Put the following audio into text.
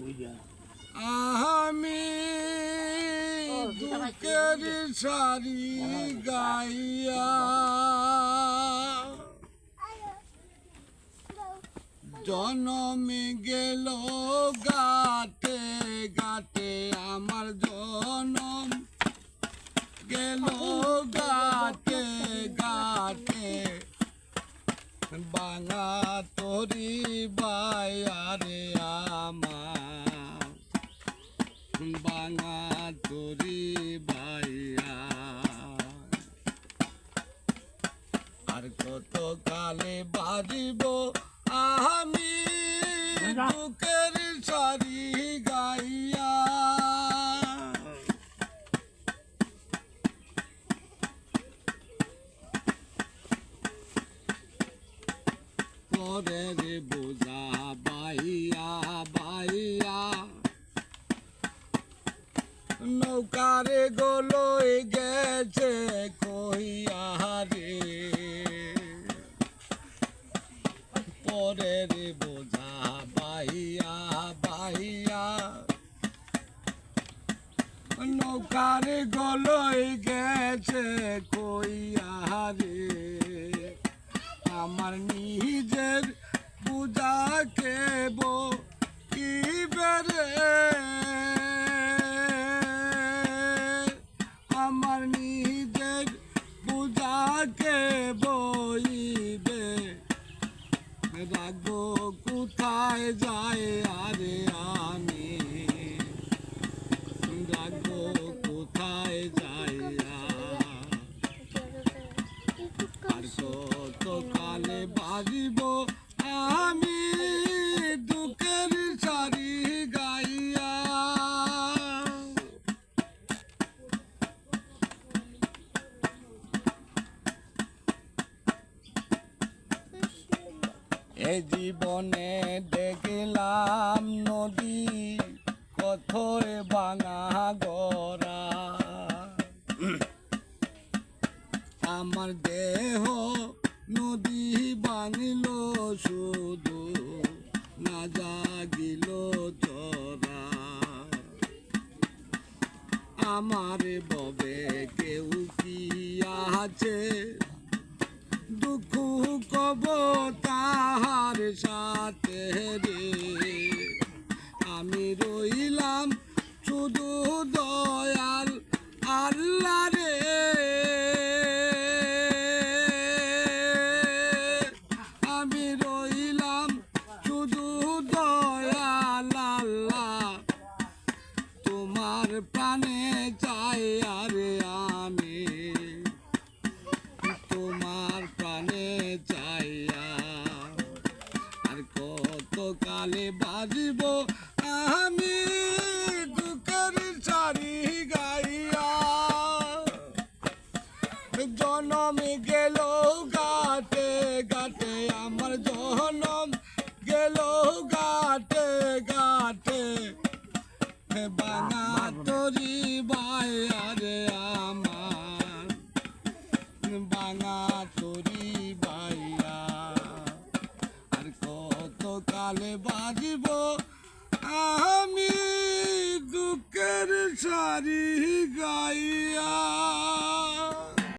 আমি দুঃখের সারি গাইয়া জনমে গেল গাতে গাতে আমার জনম গেল গাতে গাতে বাঙা তোরি বায়ারে আমার বাঙা তোরি বাইয়া আর কত কালে বাজিব আমি দুঃখের সারি গাইয়া পরের বোঝা বাইয়া বাইয়া নৌকারে গলই গেছে কইয়া রে পরের বোঝা বাইয়া বাইয়া নৌকারে গলই গেছে কইয়া রে আমার নিজের পূজা কেব কি বেরে আমার নিজের পূজা কে বইবে রাখবো কোথায় যায় আরে আমি রাখবো কোথায় যায় আর কত কালে বাজিব আমি দুঃখের সারি গাইয়া এই জীবনে দেখলাম নদী কথরে ভাঙা গড়া আমার দেহ নদী ভাঙিল শুধু না জাগিল চরা আমার ববে কেউ কি আছে দুঃখ কব তাহার সাথে রে আমি রইলাম শুধু দয়াল আল্লাহ রে আমি রইলাম শুধু দয়াল আল্লাহ তোমার প্রাণে চাই আরে আমি তোমার প্রাণে চাইয়া আর কত কালে বাজিব আমি দুঃখের সারি গাইয়া জনমে গেল